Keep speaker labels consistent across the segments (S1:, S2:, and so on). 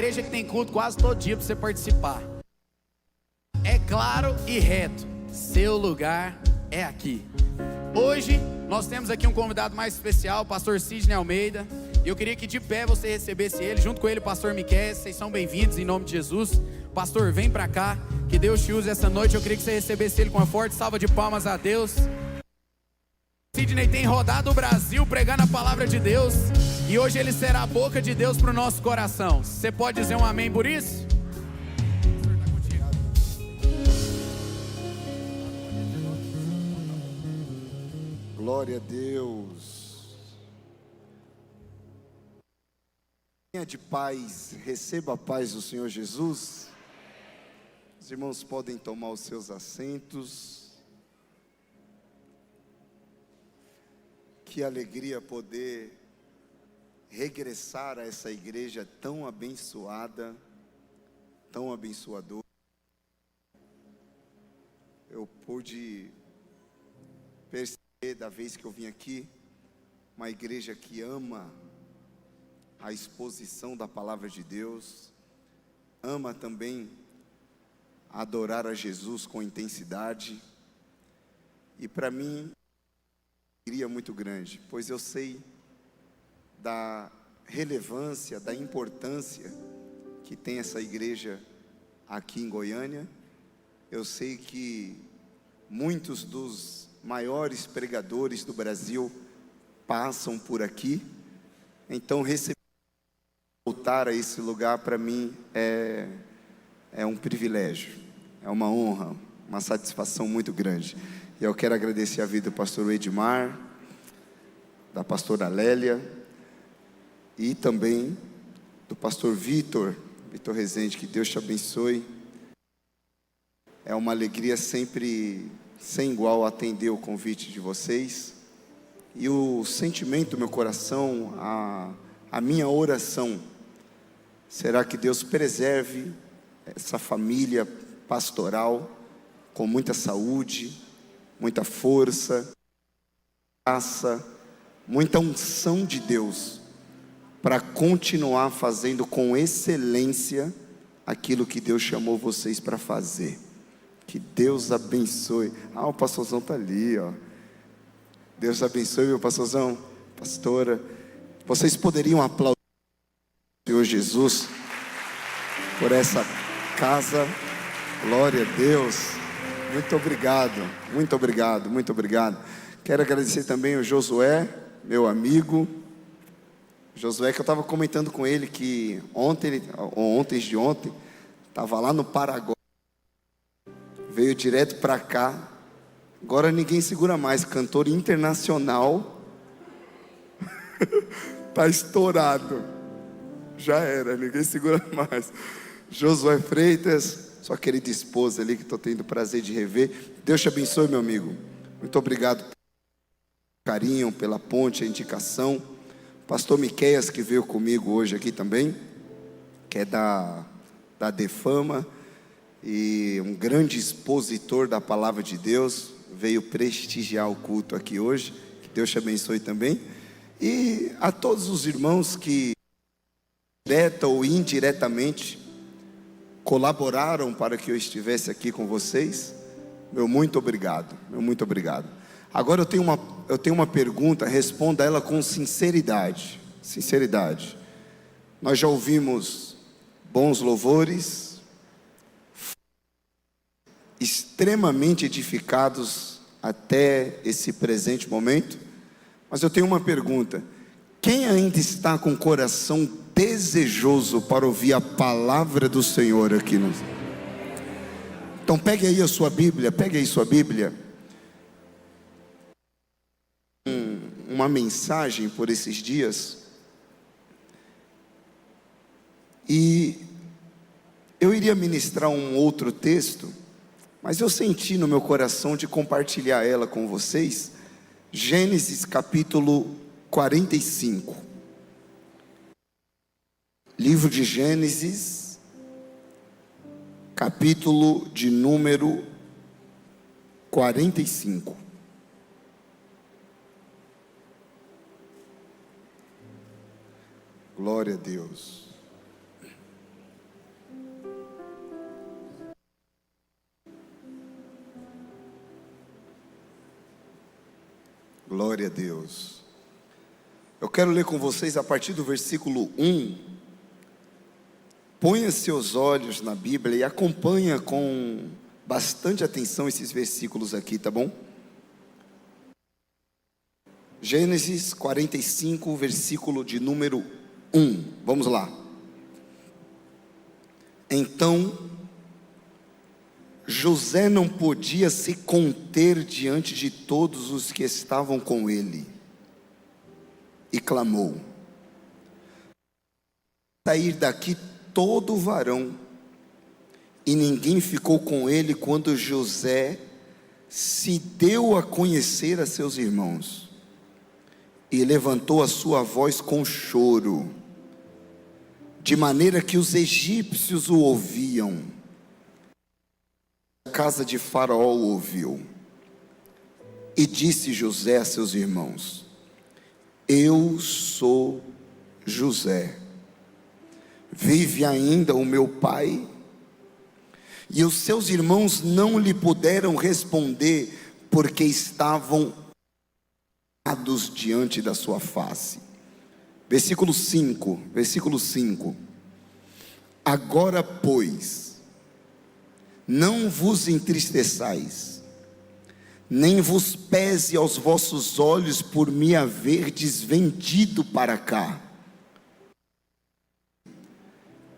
S1: igreja que tem culto quase todo dia para você participar. É claro e reto, seu lugar é aqui. Hoje nós temos aqui um convidado mais especial, o pastor Sidney Almeida. E eu queria que de pé você recebesse ele, junto com ele o pastor Miquel. Vocês são bem-vindos em nome de Jesus. Pastor, vem pra cá, que Deus te use essa noite. Eu queria que você recebesse ele com uma forte salva de palmas a Deus. Sidney tem rodado o Brasil pregando a palavra de Deus, e hoje ele será a boca de Deus para o nosso coração. Você pode dizer um amém por isso?
S2: Glória a Deus. Tenha de paz, receba a paz do Senhor Jesus. Os irmãos podem tomar os seus assentos. Que alegria poder regressar a essa igreja tão abençoada, tão abençoadora. Eu pude perceber da vez que eu vim aqui, uma igreja que ama a exposição da palavra de Deus, ama também adorar a Jesus com intensidade. E para mim, alegria muito grande, pois eu sei da relevância, da importância que tem essa igreja aqui em Goiânia. Eu sei que muitos dos maiores pregadores do Brasil passam por aqui, então voltar a esse lugar para mim é um privilégio, é uma honra, uma satisfação muito grande. E eu quero agradecer a vida do pastor Edmar, da pastora Lélia e também do pastor Vitor Rezende. Que Deus te abençoe. É uma alegria sempre sem igual atender o convite de vocês. E o sentimento do meu coração, a minha oração, será que Deus preserve essa família pastoral com muita saúde, muita força, graça, muita unção de Deus, para continuar fazendo com excelência aquilo que Deus chamou vocês para fazer. Que Deus abençoe. O pastorzão está ali, ó. Deus abençoe, meu pastorzão, pastora. Vocês poderiam aplaudir o Senhor Jesus por essa casa. Glória a Deus. Muito obrigado, muito obrigado, muito obrigado. Quero agradecer também o Josué, meu amigo. Josué, que eu estava comentando com ele que ontem estava lá no Paraguai, veio direto para cá. Agora ninguém segura mais, cantor internacional. Tá estourado, já era, ninguém segura mais. Josué Freitas, sua querida esposa ali, que estou tendo o prazer de rever. Deus te abençoe, meu amigo. Muito obrigado pelo carinho, pela ponte, a indicação. Pastor Miqueias, que veio comigo hoje aqui também, que é da Defama, e um grande expositor da palavra de Deus, veio prestigiar o culto aqui hoje. Que Deus te abençoe também. E a todos os irmãos que, direta ou indiretamente, colaboraram para que eu estivesse aqui com vocês, meu muito obrigado, meu muito obrigado. Agora eu tenho uma pergunta, responda ela com sinceridade. Sinceridade. Nós já ouvimos bons louvores, extremamente edificados até esse presente momento, mas eu tenho uma pergunta: quem ainda está com o coração desejoso para ouvir a palavra do Senhor aqui? Então pegue aí a sua Bíblia, uma mensagem por esses dias, e eu iria ministrar um outro texto, mas eu senti no meu coração de compartilhar ela com vocês. Gênesis capítulo 45. Livro de Gênesis, capítulo de número 45. Glória a Deus. Glória a Deus. Eu quero ler com vocês a partir do versículo 1. Ponha seus olhos na Bíblia e acompanha com bastante atenção esses versículos aqui, tá bom? Gênesis 45, versículo de número 1. Vamos lá. Então José não podia se conter diante de todos os que estavam com ele, e clamou: sair daqui todo varão. E ninguém ficou com ele quando José se deu a conhecer a seus irmãos, e levantou a sua voz com choro, de maneira que os egípcios o ouviam. A casa de Faraó o ouviu. E disse José a seus irmãos: eu sou José. Vive ainda o meu pai? E os seus irmãos não lhe puderam responder, porque estavam diante da sua face. Versículo 5. Agora, pois, não vos entristeçais, nem vos pese aos vossos olhos por me haverdes vendido para cá,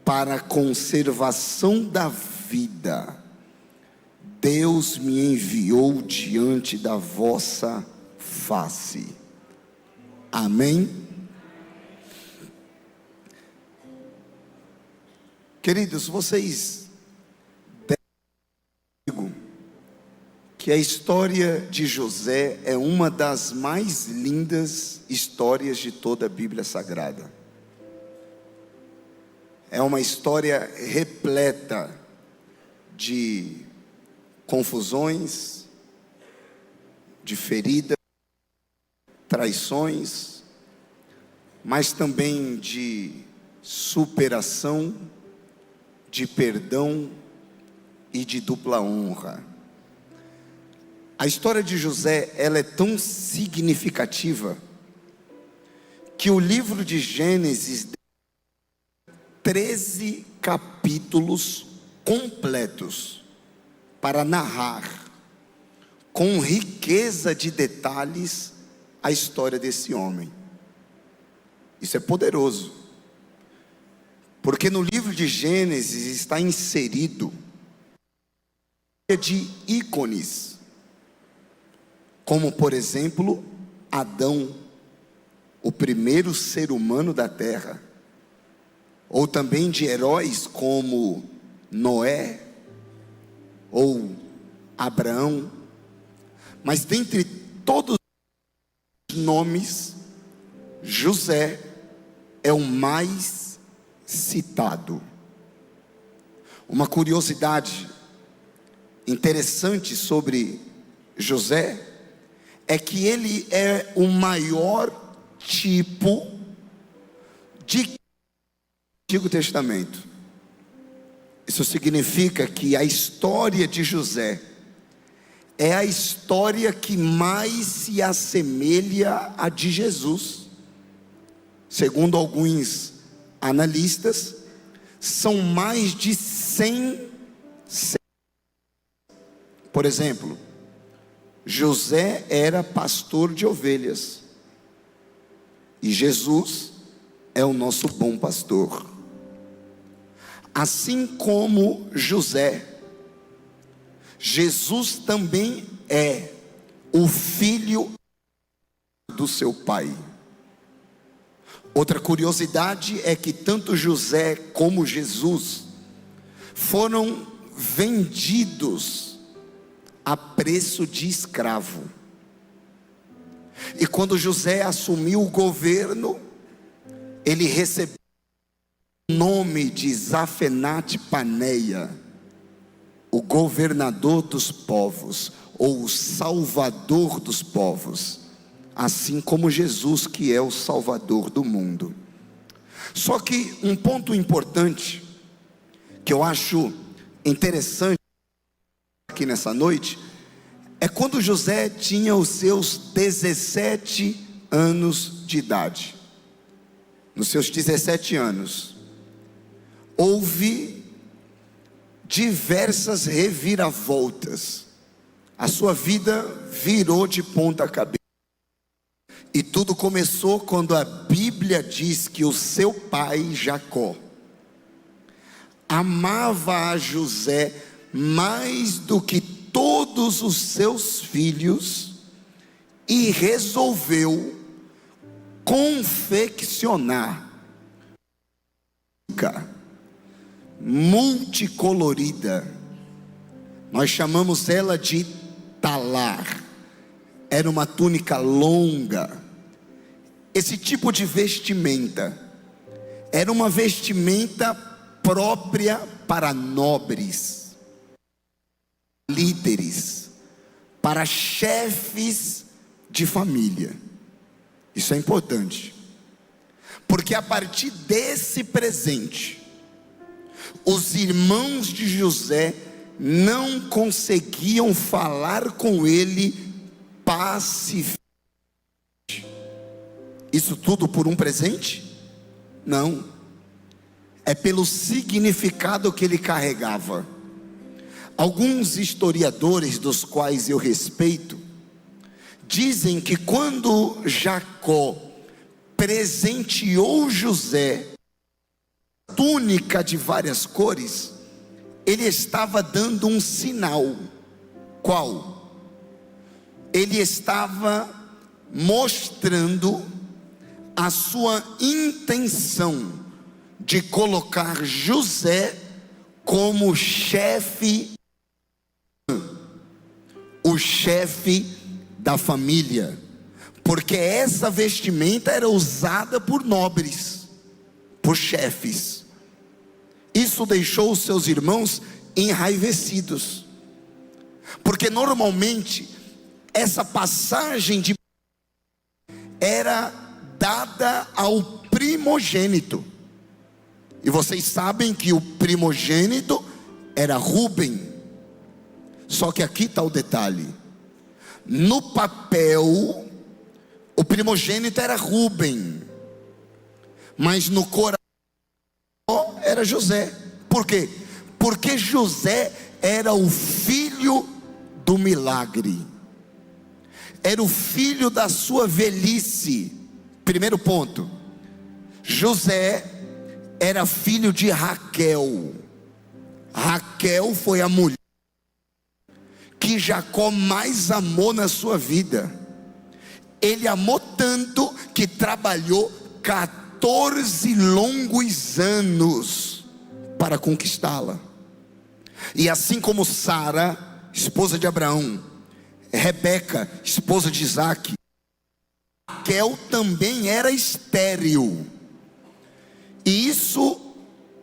S2: para a conservação da vida. Deus me enviou diante da vossa face. Amém? Queridos, vocês que a história de José é uma das mais lindas histórias de toda a Bíblia Sagrada. É uma história repleta de confusões, de feridas, traições, mas também de superação, de perdão e de dupla honra. A história de José, ela é tão significativa que o livro de Gênesis tem 13 capítulos completos para narrar com riqueza de detalhes a história desse homem. Isso é poderoso, porque no livro de Gênesis está inserido de ícones, como por exemplo Adão, o primeiro ser humano da terra, ou também de heróis como Noé ou Abraão. Mas dentre todos os nomes, José é o mais citado. Uma curiosidade interessante sobre José é que ele é o maior tipo de Antigo Testamento. Isso significa que a história de José é a história que mais se assemelha à de Jesus. Segundo alguns analistas, são mais de 100. Por exemplo, José era pastor de ovelhas, e Jesus é o nosso bom pastor. Assim como José, Jesus também é o filho do seu pai. Outra curiosidade é que tanto José como Jesus foram vendidos a preço de escravo. E quando José assumiu o governo, ele recebeu o nome de Zafenate Paneia, o governador dos povos, ou o salvador dos povos, assim como Jesus, que é o salvador do mundo. Só que um ponto importante, que eu acho interessante aqui nessa noite, é quando José tinha os seus 17 anos de idade. Nos seus 17 anos, houve diversas reviravoltas. A sua vida virou de ponta cabeça. E tudo começou quando a Bíblia diz que o seu pai, Jacó, amava a José mais do que todos os seus filhos e resolveu confeccionar multicolorida. Nós chamamos ela de talar. Era uma túnica longa. Esse tipo de vestimenta era uma vestimenta própria para nobres, líderes, para chefes de família. Isso é importante, porque a partir desse presente, os irmãos de José não conseguiam falar com ele pacificamente. Isso tudo por um presente? Não, é pelo significado que ele carregava. Alguns historiadores, dos quais eu respeito, dizem que quando Jacó presenteou José túnica de várias cores, ele estava dando um sinal. Qual? Ele estava mostrando a sua intenção de colocar José como chefe, o chefe da família, porque essa vestimenta era usada por nobres, por chefes. Isso deixou os seus irmãos enraivecidos, porque normalmente essa passagem de era dada ao primogênito, e vocês sabem que o primogênito era Rúben. Só que aqui está o detalhe: no papel o primogênito era Rúben, mas no coração era José. Por quê? Porque José era o filho do milagre, era o filho da sua velhice. Primeiro ponto: José era filho de Raquel. Raquel foi a mulher que Jacó mais amou na sua vida. Ele amou tanto que trabalhou 14 longos anos para conquistá-la. E assim como Sara, esposa de Abraão, Rebeca, esposa de Isaac, Raquel também era estéril, e isso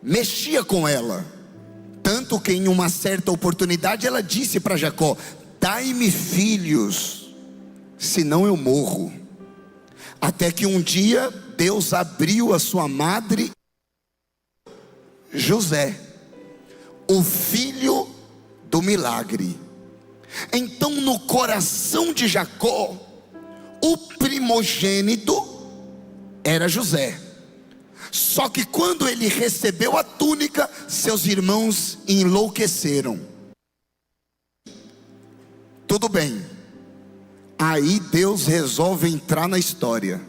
S2: mexia com ela, tanto que em uma certa oportunidade ela disse para Jacó: dai-me filhos, senão eu morro. Até que um dia Deus abriu a sua madre, José, o filho do milagre. Então no coração de Jacó, o primogênito era José. Só que quando ele recebeu a túnica, seus irmãos enlouqueceram. Tudo bem, aí Deus resolve entrar na história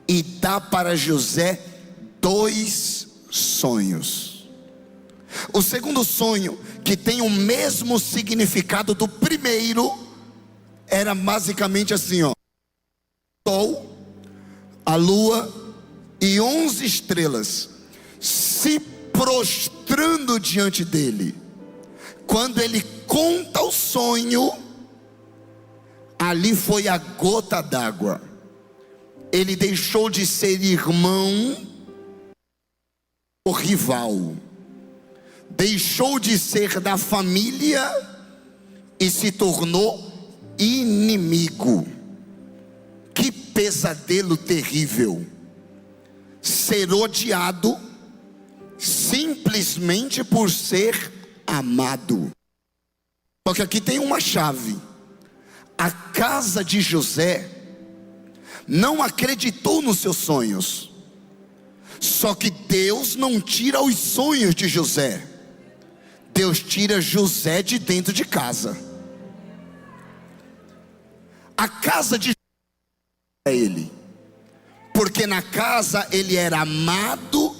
S2: e dá para José 2 sonhos. O segundo sonho, que tem o mesmo significado do primeiro, era basicamente assim, ó: sol, a lua e 11 estrelas se prostrando diante dele. Quando ele conta o sonho, ali foi a gota d'água. Ele deixou de ser irmão ou rival, deixou de ser da família e se tornou inimigo. Que pesadelo terrível! Ser odiado simplesmente por ser amado. Só que aqui tem uma chave: A casa de José não acreditou nos seus sonhos. Só que Deus não tira os sonhos de José. Deus tira José de dentro de casa. A casa de José é ele, porque na casa ele era amado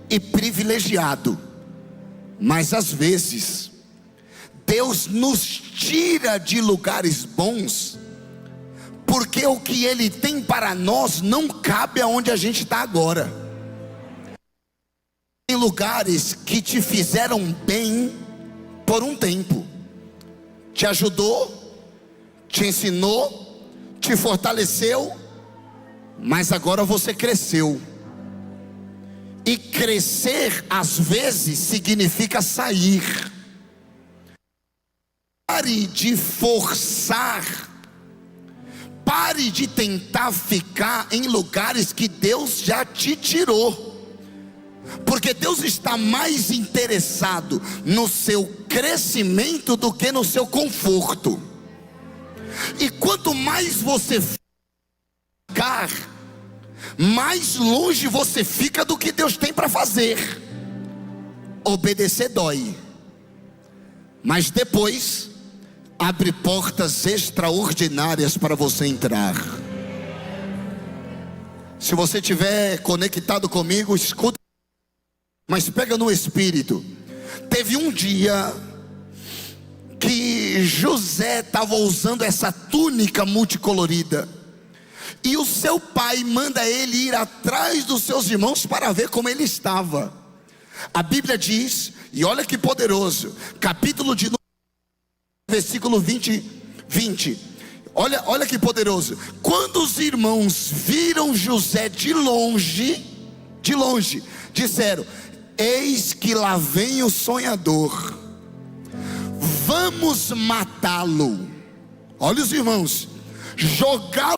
S2: e privilegiado. Mas às vezes Deus nos tira de lugares bons, porque o que Ele tem para nós não cabe aonde a gente está agora. Tem lugares que te fizeram bem por um tempo, te ajudou, te ensinou, te fortaleceu, mas agora você cresceu. E crescer às vezes significa sair. Pare de forçar. Pare de tentar ficar em lugares que Deus já te tirou. Porque Deus está mais interessado no seu crescimento do que no seu conforto. E quanto mais você ficar, mais longe você fica do que Deus tem para fazer. Obedecer dói, mas depois abre portas extraordinárias para você entrar. Se você estiver conectado comigo, escuta, mas pega no espírito. Teve um dia que José estava usando essa túnica multicolorida, e o seu pai manda ele ir atrás dos seus irmãos para ver como ele estava. A Bíblia diz, e olha que poderoso, capítulo de versículo 20. Olha que poderoso. Quando os irmãos viram José de longe, disseram: eis que lá vem o sonhador, vamos matá-lo. Olha os irmãos, jogá-lo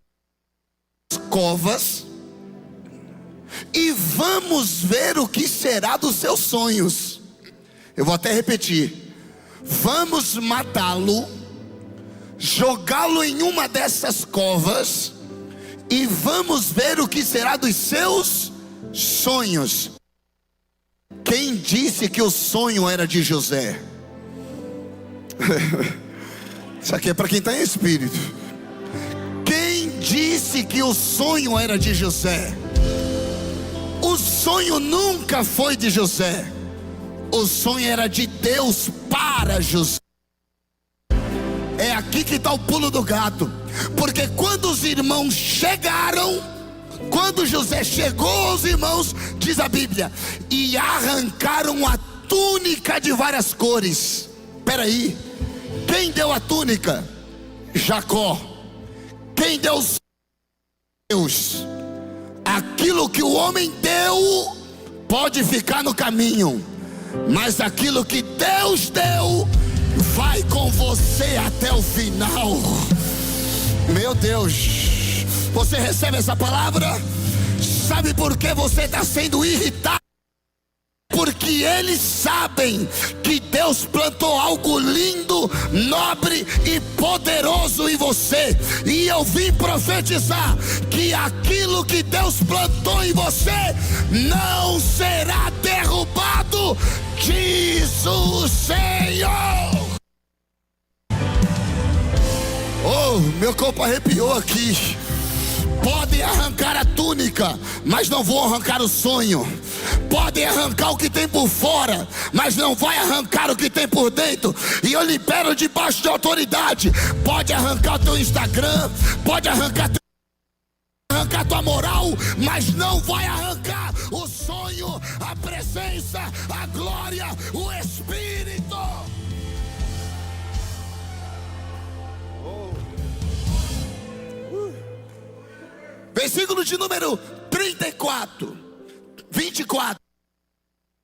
S2: covas e vamos ver o que será dos seus sonhos. Eu vou até repetir: vamos matá-lo, jogá-lo em uma dessas covas e vamos ver o que será dos seus sonhos. Quem disse que o sonho era de José? Isso aqui é para quem está em espírito. Quem disse que o sonho era de José? O sonho nunca foi de José. O sonho era de Deus para José. É aqui que está o pulo do gato. Porque quando os irmãos chegaram, quando José chegou aos irmãos, diz a Bíblia, e arrancaram a túnica de várias cores. Espera aí, quem deu a túnica? Jacó. Quem deu? Deus. Aquilo que o homem deu pode ficar no caminho, mas aquilo que Deus deu vai com você até o final. Meu Deus, você recebe essa palavra? Sabe por que você está sendo irritado? Porque eles sabem que Deus plantou algo lindo, nobre e poderoso em você. E eu vim profetizar que aquilo que Deus plantou em você não será derrubado, diz o Senhor. Oh, meu corpo arrepiou aqui. Podem arrancar a túnica, mas não vão arrancar o sonho. Podem arrancar o que tem por fora, mas não vai arrancar o que tem por dentro. E eu libero debaixo de autoridade. Pode arrancar o teu Instagram, pode arrancar tua moral, mas não vai arrancar o sonho, a presença, a glória, o Espírito. Versículo de número 24,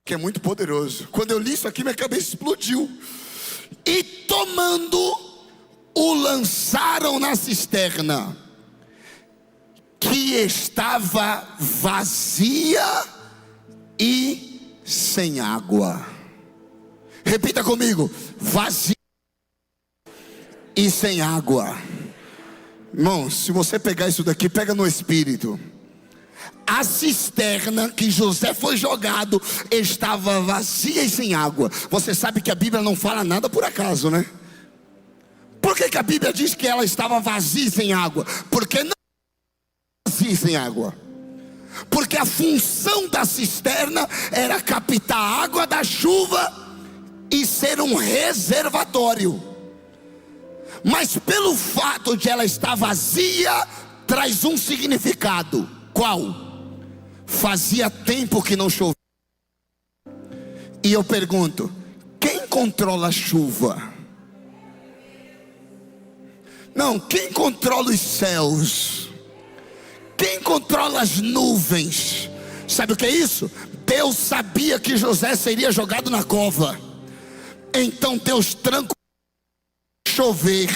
S2: que é muito poderoso. Quando eu li isso aqui, minha cabeça explodiu. E tomando, o lançaram na cisterna, que estava vazia e sem água. Repita comigo: vazia e sem água. Irmão, se você pegar isso daqui, pega no espírito. A cisterna que José foi jogado estava vazia e sem água. Você sabe que a Bíblia não fala nada por acaso, né? Por que a Bíblia diz que ela estava vazia e sem água? Porque não vazia e sem água. Porque a função da cisterna era captar a água da chuva e ser um reservatório. Mas pelo fato de ela estar vazia, traz um significado. Qual? Fazia tempo que não chovia. E eu pergunto: quem controla a chuva? Não, quem controla os céus? Quem controla as nuvens? Sabe o que é isso? Deus sabia que José seria jogado na cova. Então Deus trancou chover,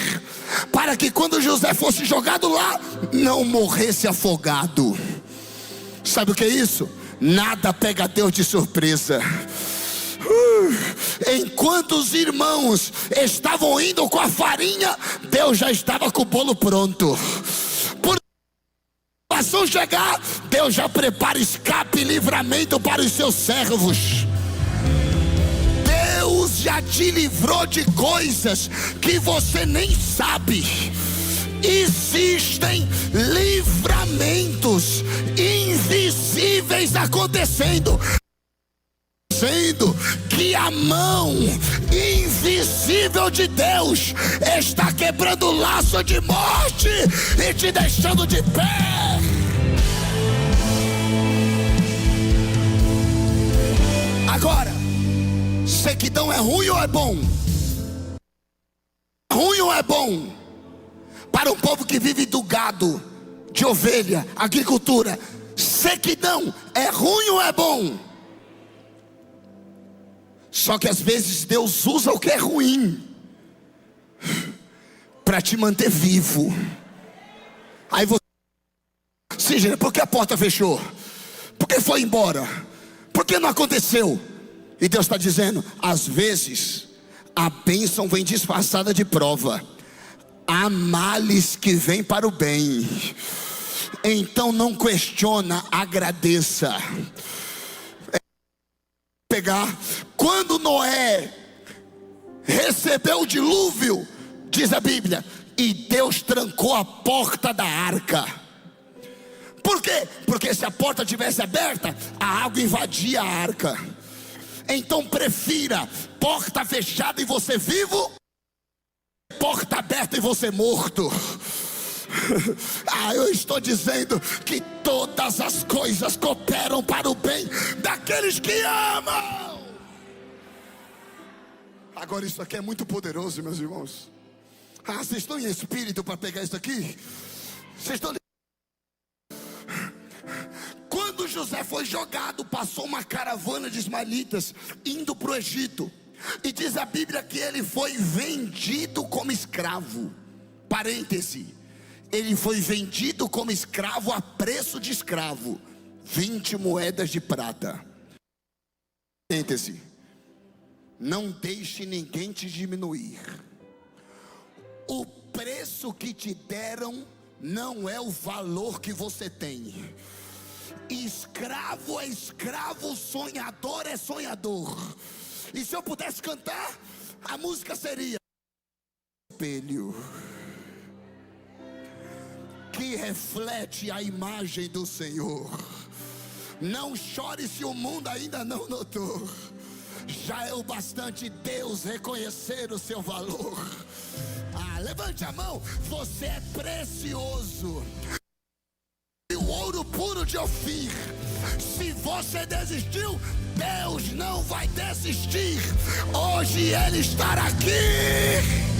S2: para que quando José fosse jogado lá, não morresse afogado. Sabe o que é isso? Nada pega Deus de surpresa. Enquanto os irmãos estavam indo com a farinha, Deus já estava com o bolo pronto. Por a situação chegar, Deus já prepara escape e livramento para os seus servos. Deus já te livrou de coisas que você nem sabe. Existem livramentos invisíveis acontecendo, sendo que a mão invisível de Deus está quebrando o laço de morte e te deixando de pé. Agora, sequidão é ruim ou é bom? Ruim ou é bom? Para um povo que vive do gado, de ovelha, agricultura, sequidão é ruim ou é bom? Só que às vezes Deus usa o que é ruim para te manter vivo. Aí você, Sidney, por que a porta fechou? Por que foi embora? Por que não aconteceu? E Deus está dizendo: às vezes a bênção vem disfarçada de prova. Há males que vêm para o bem. Então não questiona, agradeça. Pegar, quando Noé recebeu o dilúvio, diz a Bíblia, e Deus trancou a porta da arca. Por quê? Porque se a porta tivesse aberta, a água invadia a arca. Então prefira porta fechada e você vivo, porta aberta e você morto. Eu estou dizendo que todas as coisas cooperam para o bem daqueles que amam. Agora isso aqui é muito poderoso, meus irmãos. Vocês estão em espírito para pegar isso aqui? Vocês estão... Quando José foi jogado, passou uma caravana de ismaelitas indo para o Egito. E diz a Bíblia que ele foi vendido como escravo. Parêntese: ele foi vendido como escravo a preço de escravo, 20 moedas de prata. Parêntese: não deixe ninguém te diminuir. O preço que te deram não é o valor que você tem. Escravo é escravo, sonhador é sonhador. E se eu pudesse cantar, a música seria: espelho que reflete a imagem do Senhor. Não chore se o mundo ainda não notou. Já é o bastante Deus reconhecer o seu valor. Levante a mão. Você é precioso. E o ouro puro de Ofir. Se você desistiu, Deus não vai desistir. Hoje Ele estará aqui.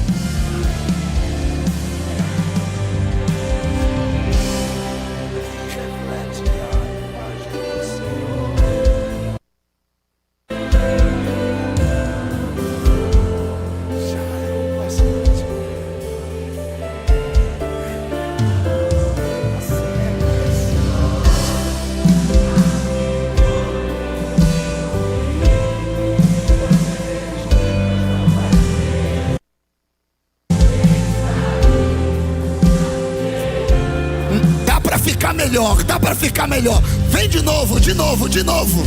S3: melhor, dá para ficar melhor. Vem de novo, de novo, de novo.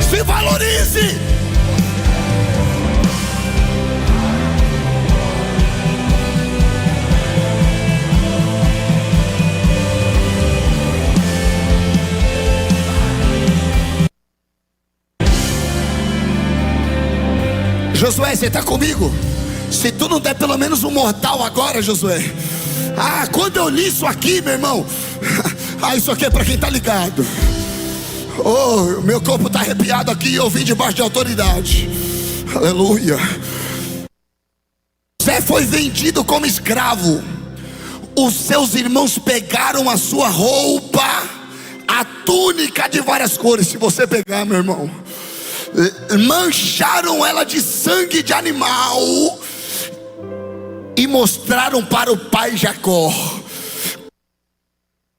S3: Se valorize. Josué, você está comigo? Se tu não der pelo menos um mortal agora, Josué. Ah, quando eu li isso aqui, meu irmão. Ah, isso aqui é para quem está ligado. Oh, meu corpo está arrepiado aqui e eu vim debaixo de autoridade. Aleluia. José foi vendido como escravo. Os seus irmãos pegaram a sua roupa, a túnica de várias cores. Se você pegar, meu irmão, mancharam ela de sangue de animal e mostraram para o pai Jacó.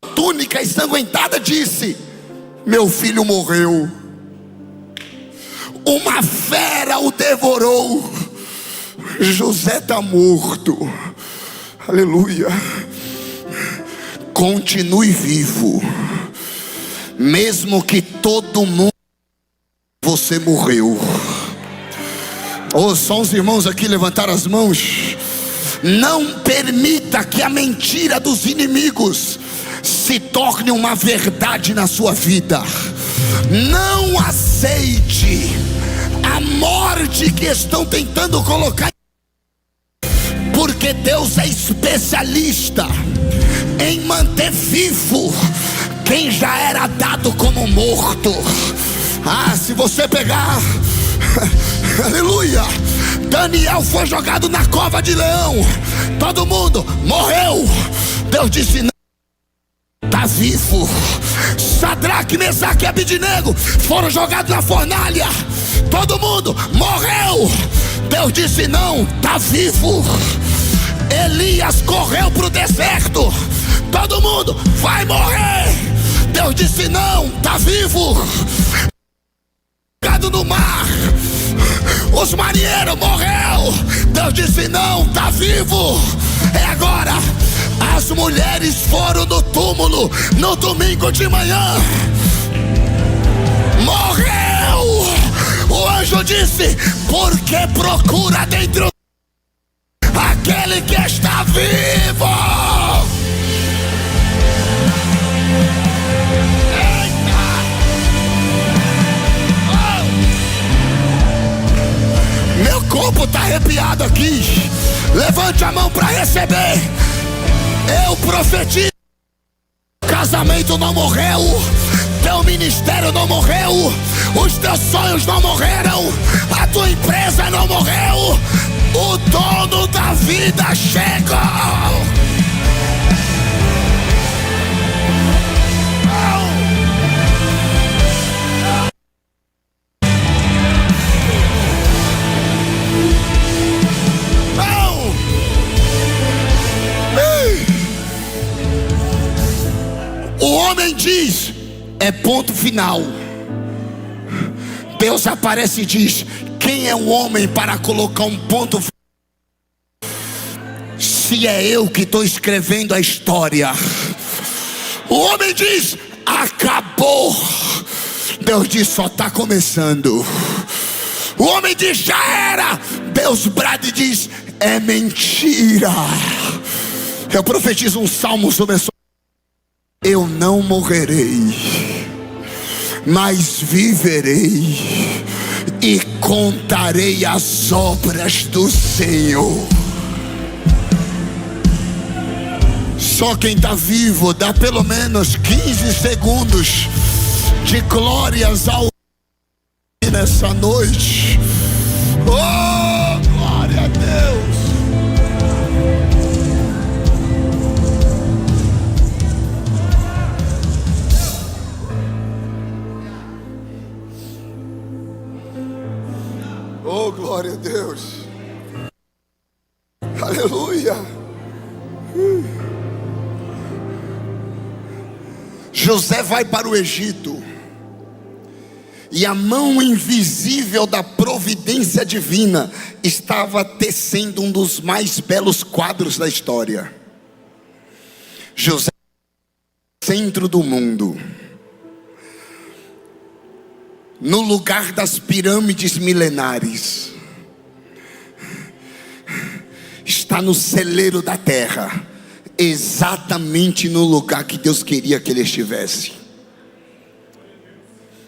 S3: A túnica ensanguentada disse: meu filho morreu, uma fera o devorou, José está morto. Aleluia. Continue vivo, mesmo que todo mundo, você morreu. Oh, só os irmãos aqui levantaram as mãos. Não permita que a mentira dos inimigos se torne uma verdade na sua vida. Não aceite a morte que estão tentando colocar, porque Deus é especialista em manter vivo quem já era dado como morto. Ah, se você pegar, aleluia, Daniel foi jogado na cova de leão, todo mundo morreu. Deus disse: não, está vivo. Sadraque, Mesaque e Abednego foram jogados na fornalha, todo mundo morreu. Deus disse: não, está vivo. Elias correu para o deserto, todo mundo vai morrer. Deus disse: não, está vivo. No mar, os marinheiros morreu. Deus disse: não, está vivo. É agora. As mulheres foram no túmulo no domingo de manhã, morreu. O anjo disse: porque procura dentro aquele que está vivo. Meu corpo está arrepiado aqui. Levante a mão para receber. Eu profetizo: casamento não morreu, teu ministério não morreu, os teus sonhos não morreram, a tua empresa não morreu. O dono da vida chega. O homem diz: é ponto final. Deus aparece e diz: quem é o homem para colocar um ponto final? Se é eu que estou escrevendo a história. O homem diz: acabou. Deus diz: só está começando. O homem diz: já era. Deus brada e diz: é mentira. Eu profetizo um salmo sobre a sua: eu não morrerei, mas viverei e contarei as obras do Senhor. Só quem está vivo, dá pelo menos 15 segundos de glórias ao nessa noite. Oh, glória a Deus. Oh, glória a Deus. Aleluia. José vai para o Egito, e a mão invisível da providência divina estava tecendo um dos mais belos quadros da história. José, centro do mundo, no lugar das pirâmides milenares, está no celeiro da terra, exatamente no lugar que Deus queria que ele estivesse.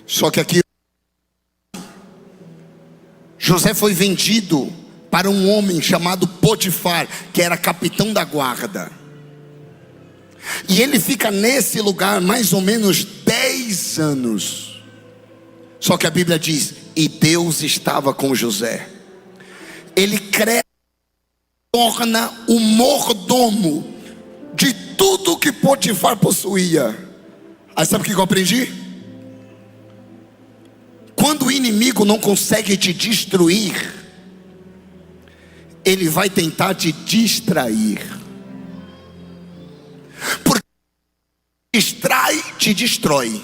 S3: Só que aqui José foi vendido para um homem chamado Potifar, que era capitão da guarda, e ele fica nesse lugar mais ou menos 10 anos. Só que a Bíblia diz: e Deus estava com José. Ele cresce, torna o mordomo de tudo que Potifar possuía. Aí sabe o que eu aprendi? Quando o inimigo não consegue te destruir, ele vai tentar te distrair. Porque distrai, te destrói.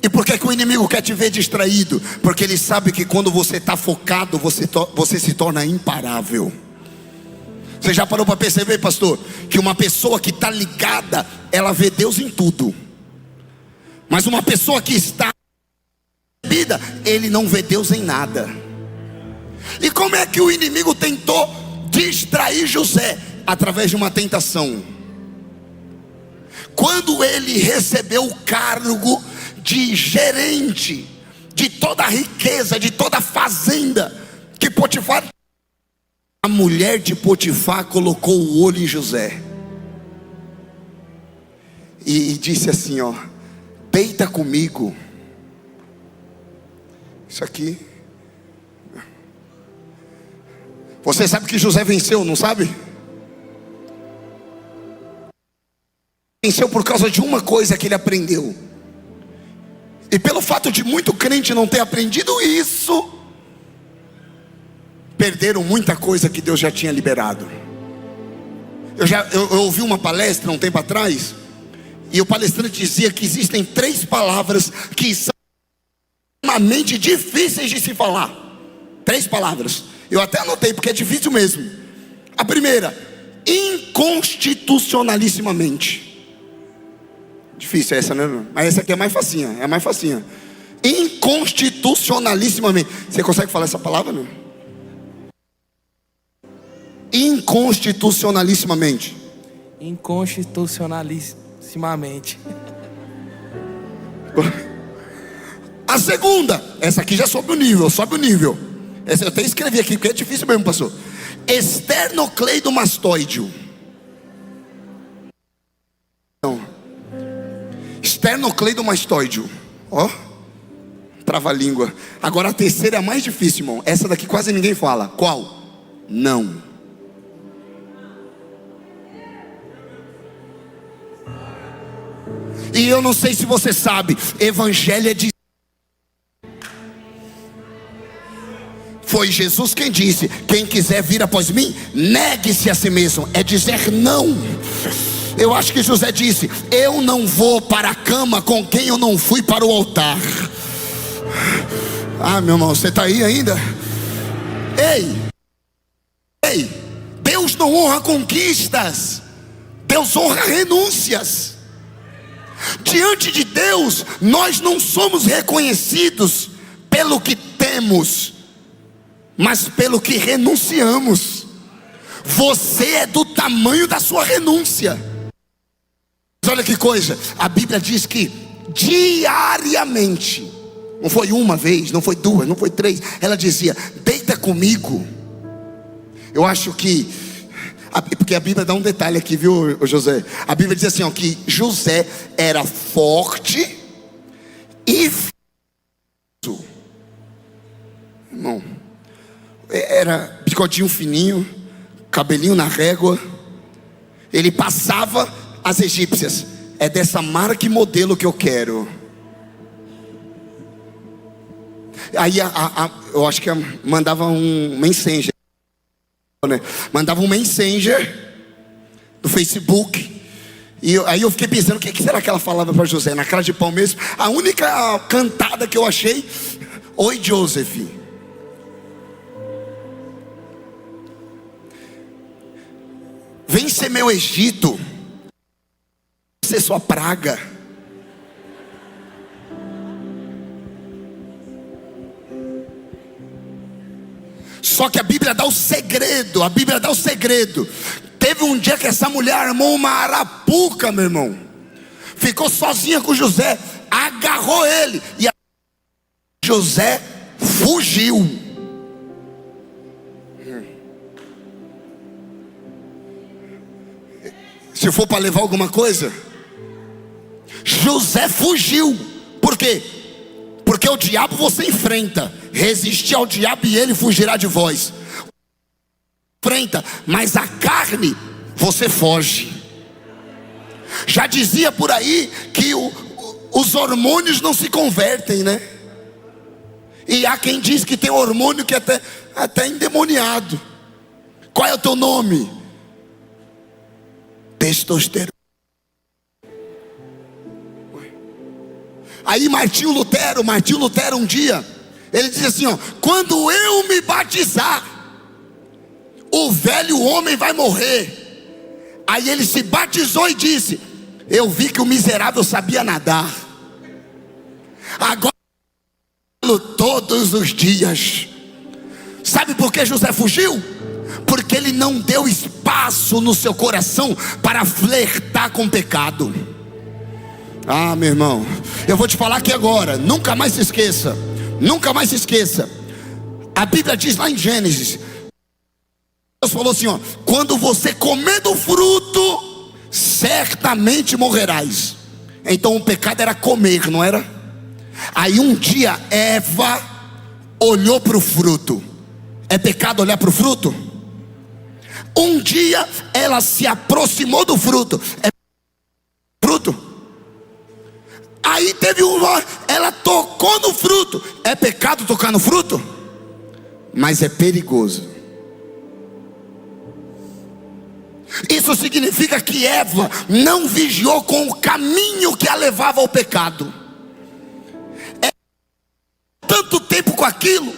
S3: E por que o inimigo quer te ver distraído? Porque ele sabe que quando você está focado, você se torna imparável. Você já parou para perceber, pastor, que uma pessoa que está ligada, ela vê Deus em tudo. Mas uma pessoa que está vida, ele não vê Deus em nada. E como é que o inimigo tentou distrair José? Através de uma tentação. Quando ele recebeu o cargo de gerente de toda a riqueza, de toda a fazenda que Potifar, a mulher de Potifar colocou o olho em José e disse assim: ó, deita comigo. Isso aqui. Você sabe que José venceu, não sabe? Venceu por causa de uma coisa que ele aprendeu. E pelo fato de muito crente não ter aprendido isso, perderam muita coisa que Deus já tinha liberado. Eu ouvi uma palestra um tempo atrás, e o palestrante dizia que existem 3 palavras que são extremamente difíceis de se falar. 3 palavras. Eu até anotei porque é difícil mesmo. A primeira: inconstitucionalissimamente. Difícil essa, né? Mas essa aqui é mais facinha. É mais facinha. Inconstitucionalissimamente. Você consegue falar essa palavra, não? Inconstitucionalissimamente.
S4: Inconstitucionalissimamente.
S3: A segunda, essa aqui já sobe o nível, Essa eu até escrevi aqui, porque é difícil mesmo, pastor. Esternocleidomastoideo. Não. Esternocleidomastoideo. Ó, trava-língua. Agora a terceira é a mais difícil, irmão. Essa daqui quase ninguém fala. Qual? Não. E eu não sei se você sabe, evangelho é de... Foi Jesus quem disse: quem quiser vir após mim, negue-se a si mesmo. É dizer não. Eu acho que José disse: eu não vou para a cama com quem eu não fui para o altar. Ah, meu irmão, você está aí ainda? Ei, Deus não honra conquistas, Deus honra renúncias. Diante de Deus, nós não somos reconhecidos pelo que temos, mas pelo que renunciamos. Você é do tamanho da sua renúncia. Mas olha que coisa, a Bíblia diz que diariamente, não foi uma vez, não foi 2, não foi 3, ela dizia: deita comigo. Eu acho que, porque a Bíblia dá um detalhe aqui, viu, José? A Bíblia diz assim, ó, que José era forte e fiso. Irmão, era bigodinho fininho, cabelinho na régua. Ele passava as egípcias: é dessa marca e modelo que eu quero. Aí eu acho que mandava um messenger, né? Mandava um messenger do Facebook. E aí eu fiquei pensando, o que será que ela falava para José? Na cara de pau mesmo. A única cantada que eu achei: oi, Joseph. Vem ser meu Egito, ser sua praga. Só que a Bíblia dá o segredo. A Bíblia dá o segredo. Teve um dia que essa mulher armou uma arapuca, meu irmão. Ficou sozinha com José, agarrou ele, e José fugiu. Se for para levar alguma coisa, José fugiu. Por quê? Porque o diabo você enfrenta. Resistir ao diabo e ele fugirá de vós. Enfrenta, mas a carne você foge. Já dizia por aí que os hormônios não se convertem, né? E há quem diz que tem hormônio que é até endemoniado. Qual é o teu nome? Testosterona. Aí Martinho Lutero um dia, ele diz assim, ó: quando eu me batizar, o velho homem vai morrer. Aí ele se batizou e disse: eu vi que o miserável sabia nadar, agora todos os dias. Sabe por que José fugiu? Porque ele não deu espaço no seu coração para flertar com o pecado. Ah, meu irmão, eu vou te falar aqui agora, nunca mais se esqueça. Nunca mais se esqueça. A Bíblia diz lá em Gênesis, Deus falou assim, ó: quando você comer do fruto, certamente morrerás. Então o pecado era comer, não era? Aí um dia Eva olhou para o fruto. É pecado olhar para o fruto? Um dia ela se aproximou do fruto. É fruto? Aí teve ela tocou no fruto. É pecado tocar no fruto? Mas é perigoso. Isso significa que Eva não vigiou com o caminho que a levava ao pecado. Tanto tempo com aquilo,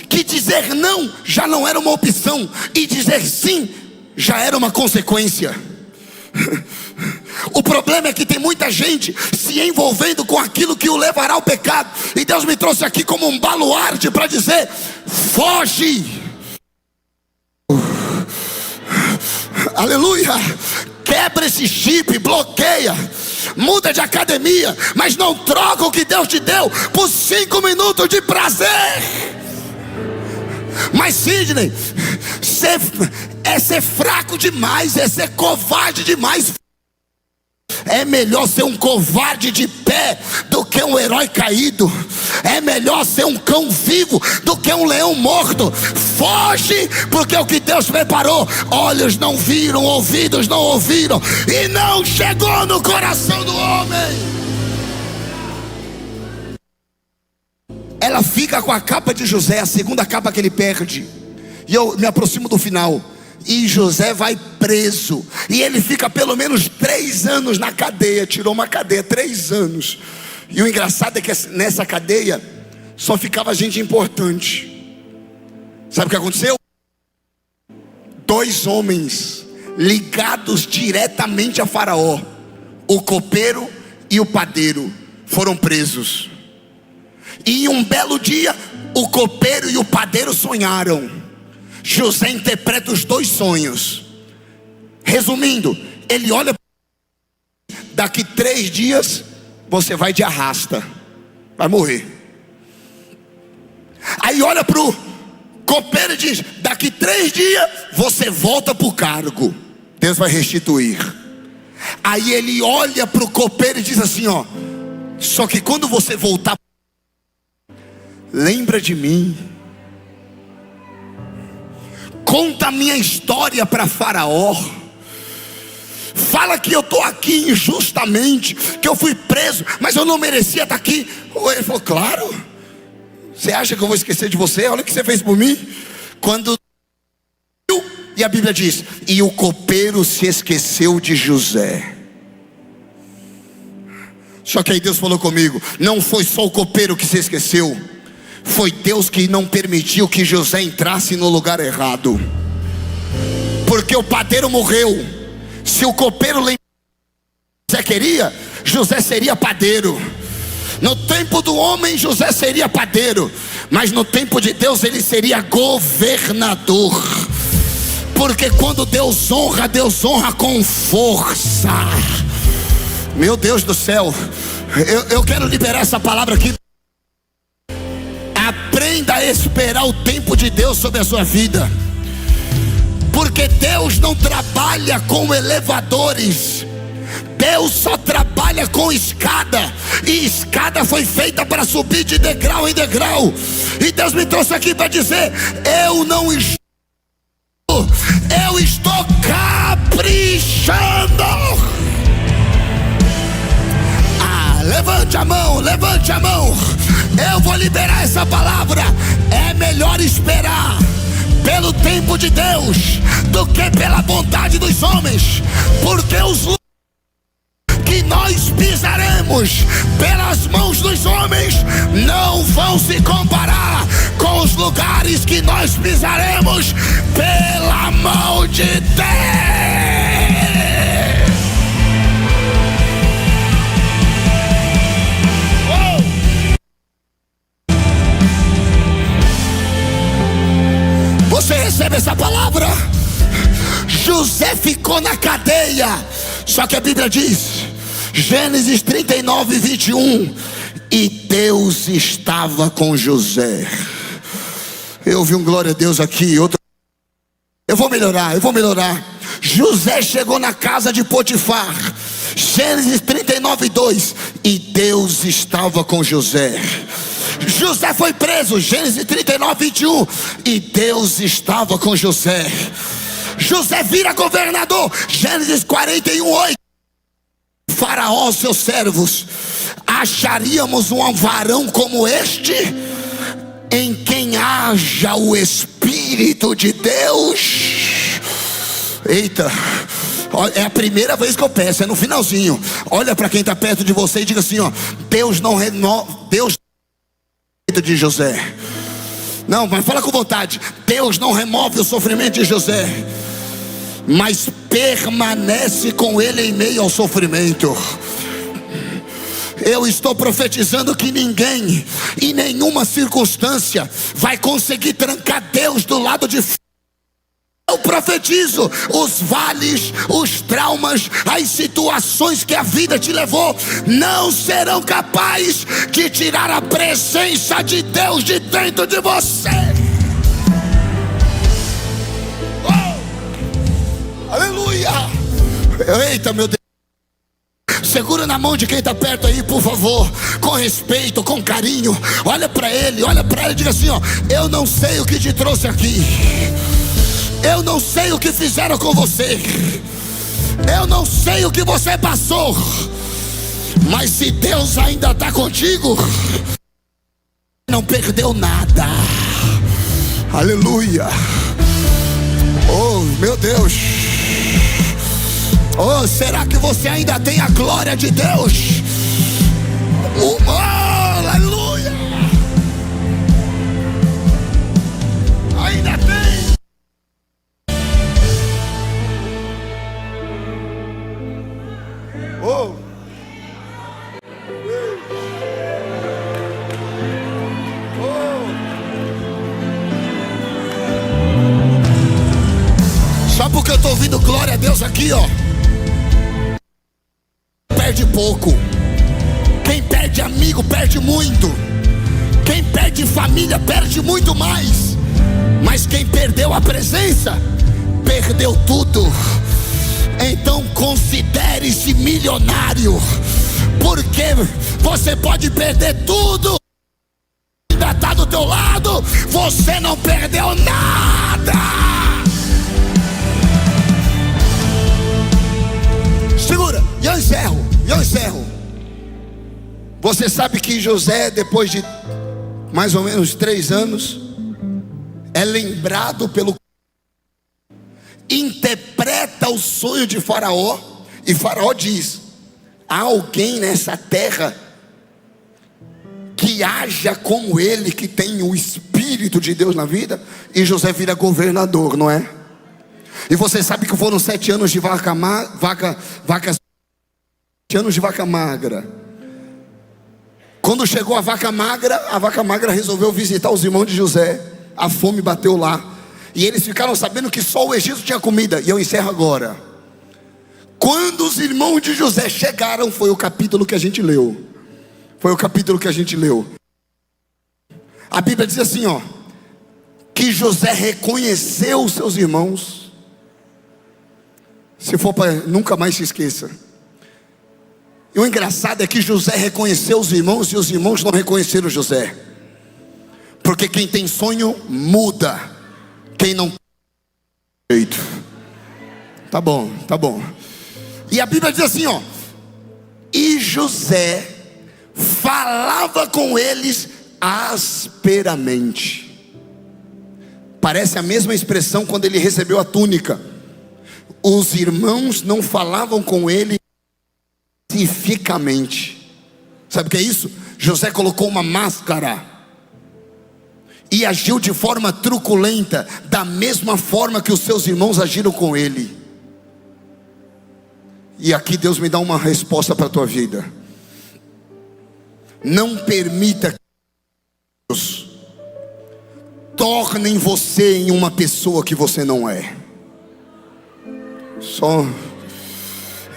S3: que dizer não já não era uma opção, e dizer sim já era uma consequência. O problema é que tem muita gente se envolvendo com aquilo que o levará ao pecado. E Deus me trouxe aqui como um baluarte para dizer: foge. Aleluia. Quebra esse chip, bloqueia, muda de academia, mas não troca o que Deus te deu por 5 minutos de prazer. Mas Sidney, é ser fraco demais, é ser covarde demais. É melhor ser um covarde de pé do que um herói caído. É melhor ser um cão vivo do que um leão morto. Foge, porque o que Deus preparou, olhos não viram, ouvidos não ouviram, e não chegou no coração do homem. Ela fica com a capa de José, a segunda capa que ele perde. E eu me aproximo do final. E José vai preso. E ele fica pelo menos 3 anos na cadeia. Tirou uma cadeia, 3 anos. E o engraçado é que nessa cadeia só ficava gente importante. Sabe o que aconteceu? 2 homens ligados diretamente a Faraó, o copeiro e o padeiro, foram presos. E em um belo dia, o copeiro e o padeiro sonharam. José interpreta os 2 sonhos. Resumindo, ele olha: daqui 3 dias você vai de arrasta, vai morrer. Aí olha para o copeiro e diz: daqui 3 dias você volta para o cargo, Deus vai restituir. Aí ele olha para o copeiro e diz assim, ó: só que quando você voltar, lembra de mim. Conta a minha história para Faraó. Fala que eu estou aqui injustamente, que eu fui preso, mas eu não merecia estar aqui. Ele falou: claro. Você acha que eu vou esquecer de você? Olha o que você fez por mim. Quando... E a Bíblia diz: e o copeiro se esqueceu de José. Só que aí Deus falou comigo: não foi só o copeiro que se esqueceu, foi Deus que não permitiu que José entrasse no lugar errado. Porque o padeiro morreu. Se o copeiro lembrasse que José queria, José seria padeiro. No tempo do homem, José seria padeiro, mas no tempo de Deus ele seria governador. Porque quando Deus honra com força. Meu Deus do céu, eu quero liberar essa palavra aqui. Aprenda a esperar o tempo de Deus sobre a sua vida. Porque Deus não trabalha com elevadores, Deus só trabalha com escada. E escada foi feita para subir de degrau em degrau. E Deus me trouxe aqui para dizer: eu estou caprichando. Levante a mão, levante a mão. Eu vou liberar essa palavra. É melhor esperar pelo tempo de Deus do que pela vontade dos homens. Porque os lugares que nós pisaremos pelas mãos dos homens não vão se comparar com os lugares que nós pisaremos pela mão de Deus. Você recebe essa palavra? José ficou na cadeia. Só que a Bíblia diz, Gênesis 39, 21, e Deus estava com José. Eu ouvi um glória a Deus aqui. Eu vou melhorar. José chegou na casa de Potifar. Gênesis 39, 2, e Deus estava com José. José foi preso, Gênesis 39, 21, e Deus estava com José. José vira governador, Gênesis 41, 8. Faraó, seus servos, acharíamos um varão como este, em quem haja o Espírito de Deus? Eita, é a primeira vez que eu peço, é no finalzinho. Olha para quem está perto de você e diga assim: ó, Deus não renova, Deus de José. Não, mas fala com vontade. Deus não remove o sofrimento de José, mas permanece com ele em meio ao sofrimento. Eu estou profetizando que ninguém, em nenhuma circunstância, vai conseguir trancar Deus do lado de fora. Eu profetizo: os vales, os traumas, as situações que a vida te levou não serão capazes de tirar a presença de Deus de dentro de você. Oh! Aleluia! Eita, meu Deus! Segura na mão de quem está perto aí, por favor, com respeito, com carinho. Olha para ele e diga assim: ó, eu não sei o que te trouxe aqui. Eu não sei o que fizeram com você. Eu não sei o que você passou. Mas se Deus ainda está contigo, não perdeu nada. Aleluia. Oh, meu Deus. Oh, será que você ainda tem a glória de Deus? Oh, aleluia. Ainda tem. Oh. Oh. Só porque eu estou ouvindo glória a Deus aqui, ó. Perde pouco. Quem perde amigo perde muito. Quem perde família perde muito mais. Mas quem perdeu a presença perdeu tudo. Então considere-se milionário, porque você pode perder tudo, ainda está do teu lado, você não perdeu nada. Segura, e eu encerro. Você sabe que José, depois de mais ou menos 3 anos, é lembrado pelo, interpreta o sonho de Faraó, e Faraó diz: há alguém nessa terra que haja como ele, que tem o Espírito de Deus na vida. E José vira governador, não é? E você sabe que foram 7 anos de vaca magra. Quando chegou a vaca magra resolveu visitar os irmãos de José. A fome bateu lá, e eles ficaram sabendo que só o Egito tinha comida. E eu encerro agora. Quando os irmãos de José chegaram, foi o capítulo que a gente leu. A Bíblia diz assim, ó, que José reconheceu os seus irmãos. Se for para nunca mais se esqueça. E o engraçado é que José reconheceu os irmãos e os irmãos não reconheceram José. Porque quem tem sonho muda, quem não tem jeito. Tá bom. E a Bíblia diz assim, ó, e José falava com eles asperamente. Parece a mesma expressão quando ele recebeu a túnica. Os irmãos não falavam com ele pacificamente. Sabe o que é isso? José colocou uma máscara e agiu de forma truculenta, da mesma forma que os seus irmãos agiram com ele. E aqui Deus me dá uma resposta para a tua vida. Não permita que Deus torne você em uma pessoa que você não é.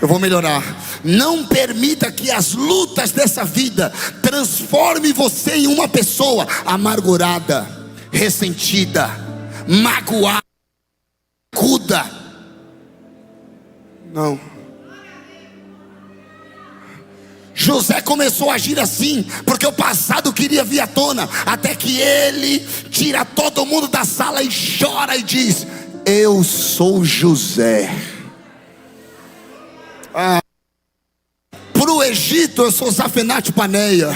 S3: Eu vou melhorar. Não permita que as lutas dessa vida transforme você em uma pessoa amargurada, ressentida, magoada, cuda. Não. José começou a agir assim, porque o passado queria vir à tona, até que ele tira todo mundo da sala e chora e diz: eu sou José. Para o Egito eu sou Zafenate Paneia,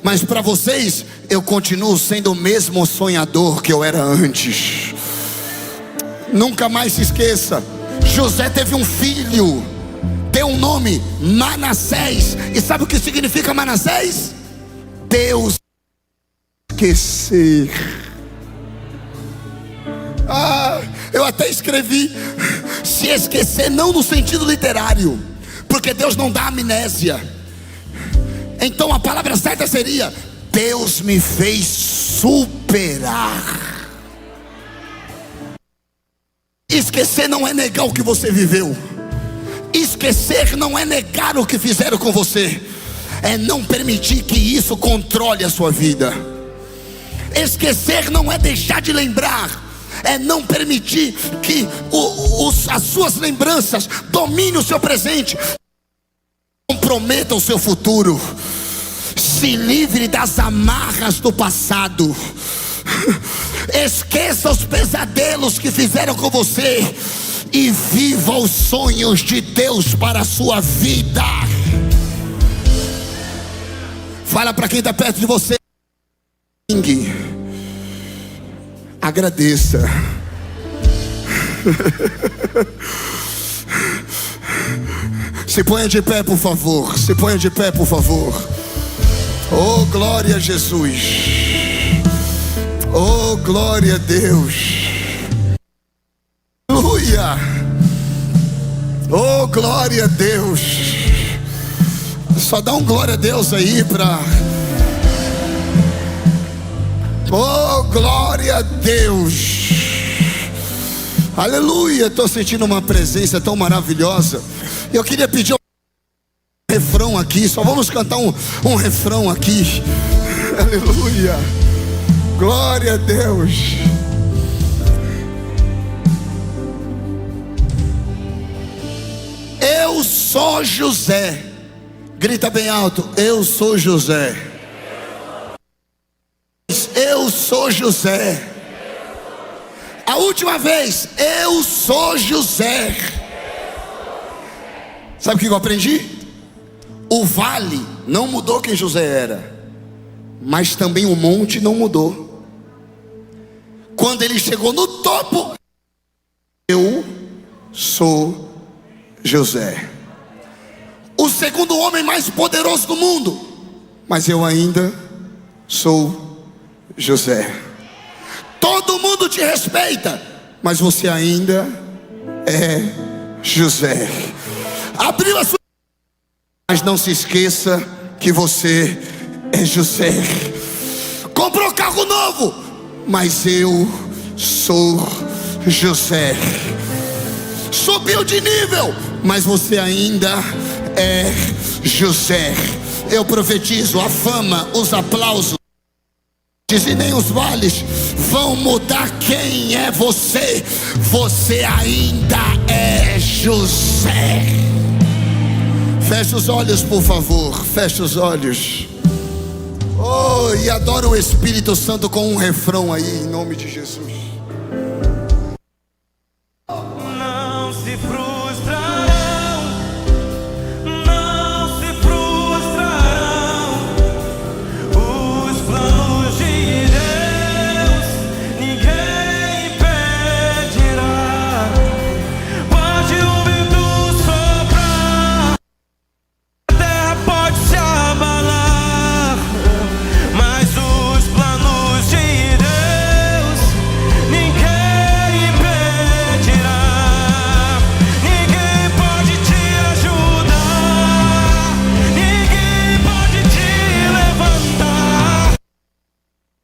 S3: mas para vocês eu continuo sendo o mesmo sonhador que eu era antes. Nunca mais se esqueça, José teve um filho, deu um nome, Manassés. E sabe o que significa Manassés? Deus esquecer. Eu até escrevi se esquecer, não no sentido literário, porque Deus não dá amnésia. Então a palavra certa seria: Deus me fez superar. Esquecer não é negar o que você viveu. Esquecer não é negar o que fizeram com você. É não permitir que isso controle a sua vida. Esquecer não é deixar de lembrar. É não permitir que as suas lembranças dominem o seu presente, comprometam o seu futuro. Se livre das amarras do passado. Esqueça os pesadelos que fizeram com você e viva os sonhos de Deus para a sua vida. Fala para quem está perto de você: agradeça. Se ponha de pé, por favor. Se ponha de pé, por favor. Oh, glória a Jesus. Oh, glória a Deus. Aleluia. Oh, glória a Deus. Só dá um glória a Deus aí para... Oh, glória a Deus. Aleluia. Estou sentindo uma presença tão maravilhosa. Eu queria pedir um refrão aqui. Só vamos cantar um refrão aqui. Aleluia. Glória a Deus. Eu sou José. Grita bem alto: eu sou José. Eu sou José. A última vez: eu sou José. Sabe o que eu aprendi? O vale não mudou quem José era, mas também o monte não mudou. Quando ele chegou no topo: eu sou José. o segundo homem mais poderoso do mundo, mas eu ainda sou José. Todo mundo te respeita, mas você ainda é José. Abriu a sua, mas não se esqueça que você é José. Comprou carro novo, mas eu sou José. Subiu de nível, mas você ainda é José. Eu profetizo: a fama, os aplausos e nem os vales vão mudar quem é você. Você ainda é José. Feche os olhos, por favor. Feche os olhos. Oh, e adora o Espírito Santo com um refrão aí, em nome de Jesus.
S4: Não se frustrarão, não se frustrarão os planos de Deus, ninguém impedirá. Pode o vento soprar, a terra pode se abalar, mas os planos de Deus ninguém impedirá. Ninguém pode te ajudar, ninguém pode te levantar.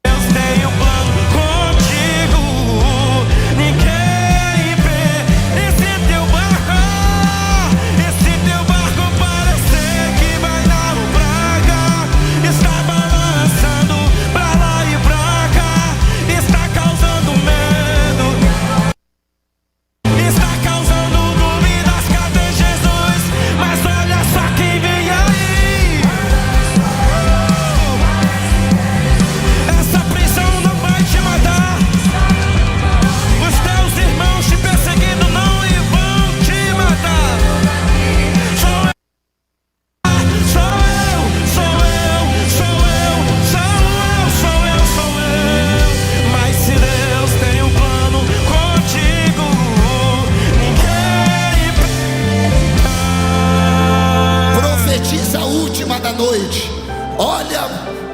S4: Deus tem um plano contigo, ninguém impede. Esse teu barco parece que vai naufragar. Está balançando pra lá e pra cá, está causando medo, está causando dúvidas. Cadê Jesus? Mas olha só quem vem aí. Essa prisão não vai te matar, os teus irmãos te perseguindo não e vão te matar. Sou eu, mas se Deus tem um plano contigo, ninguém impedirá.
S3: Profetiza a última da noite. Olha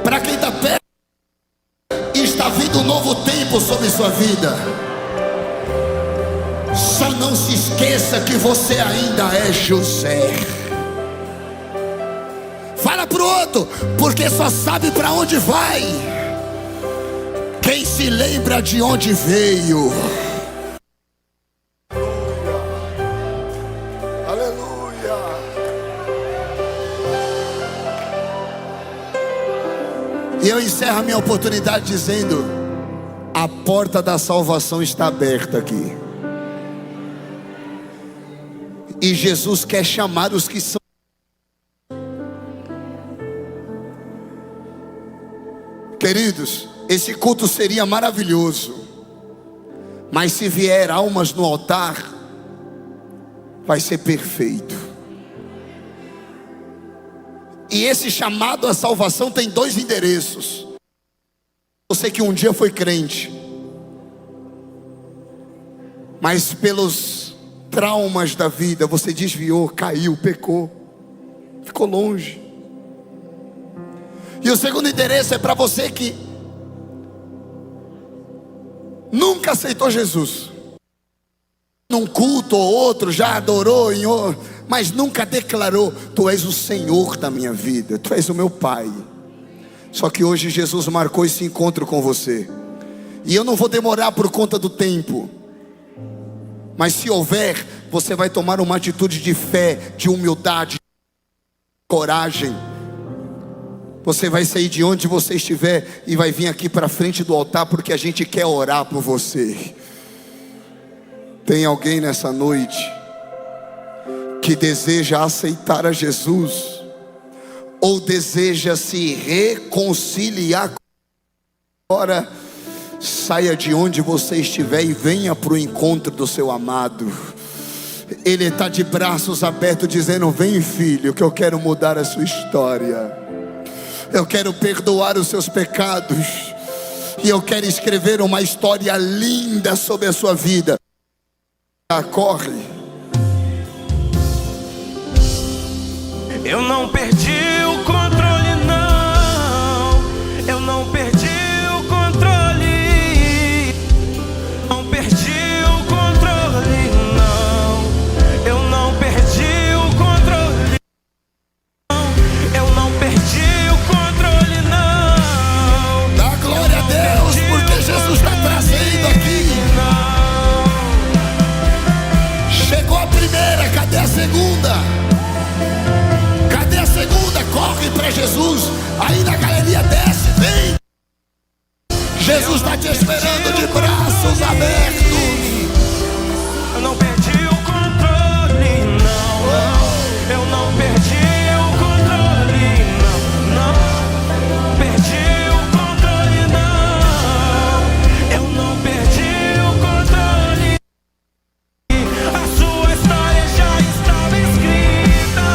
S3: para quem está perto. Está vindo um novo tempo sobre sua vida. Só não se esqueça que você ainda é José. Fala pro outro, porque só sabe para onde vai quem se lembra de onde veio. Aleluia. E eu encerro a minha oportunidade dizendo: a porta da salvação está aberta aqui. E Jesus quer chamar os que são. Queridos, esse culto seria maravilhoso, mas se vier almas no altar, vai ser perfeito. E esse chamado à salvação tem 2 endereços. Você que um dia foi crente, mas pelos traumas da vida você desviou, caiu, pecou, ficou longe. E o segundo endereço é para você que nunca aceitou Jesus. Num culto ou outro, já adorou, mas nunca declarou: tu és o Senhor da minha vida, tu és o meu Pai. Só que hoje Jesus marcou esse encontro com você. E eu não vou demorar por conta do tempo, mas se houver, você vai tomar uma atitude de fé, de humildade, de coragem. Você vai sair de onde você estiver e vai vir aqui para frente do altar, porque a gente quer orar por você. Tem alguém nessa noite que deseja aceitar a Jesus, ou deseja se reconciliar? Agora, saia de onde você estiver e venha para o encontro do seu amado. Ele está de braços abertos dizendo: vem, filho, que eu quero mudar a sua história. Eu quero perdoar os seus pecados, e eu quero escrever uma história linda sobre a sua vida. Corre.
S4: Eu não perdi o controle, não. Eu não perdi o controle. Não perdi o controle, não. Eu não perdi o controle. Eu não perdi o controle, não.
S3: Dá glória a Deus, porque Jesus está trazendo aqui. Chegou a primeira, cadê a segunda? Cadê a segunda? Corre para Jesus. Aí na galeria, desce, vem. Jesus está te esperando de braços abertos.
S4: Eu não perdi o controle, não. Eu não perdi o controle, não. Não perdi o controle, não. Eu não perdi o controle. A sua história já estava escrita.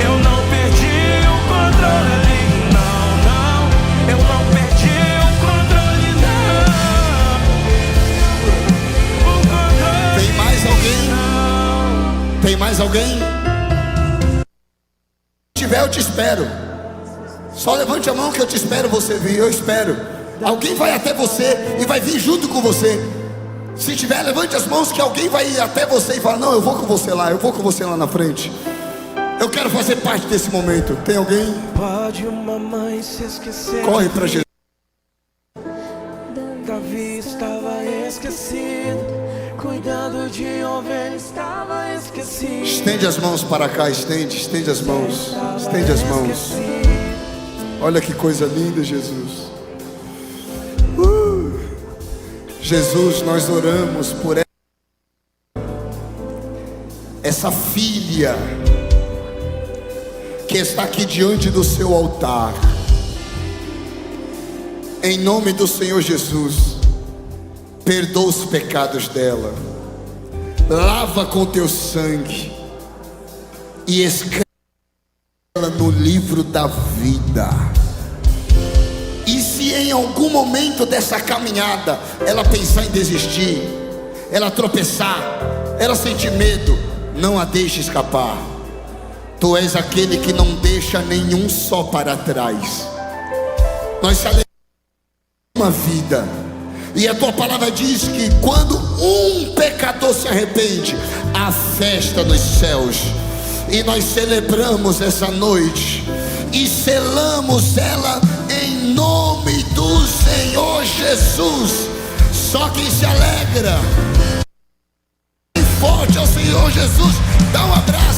S4: Eu não perdi o controle, não, não. Eu não perdi o controle, não. O controle.
S3: Tem mais alguém? Tem mais alguém? Se tiver, eu te espero. Só levante a mão que eu te espero você vir. Eu espero. Alguém vai até você e vai vir junto com você. Se tiver, levante as mãos que alguém vai ir até você e fala: não, eu vou com você lá, eu vou com você lá na frente. Eu quero fazer parte desse momento. Tem alguém?
S4: Pode uma mãe se esquecer.
S3: Corre para Jesus.
S4: Davi estava esquecido, cuidando de ovelha estava esquecido.
S3: Estende as mãos para cá, estende as mãos. Estende as mãos. Olha que coisa linda, Jesus. Jesus, nós oramos por essa filha que está aqui diante do seu altar. Em nome do Senhor Jesus, perdoa os pecados dela, lava com teu sangue e escreve ela no livro da vida. E se em algum momento dessa caminhada ela pensar em desistir, ela tropeçar, ela sentir medo, não a deixe escapar. Tu és aquele que não deixa nenhum só para trás. Nós se alegramos uma vida, e a tua palavra diz que quando um pecador se arrepende, há festa nos céus. E nós celebramos essa noite e selamos ela em nome do Senhor Jesus. Só quem se alegra forte ao Senhor Jesus, dá um abraço.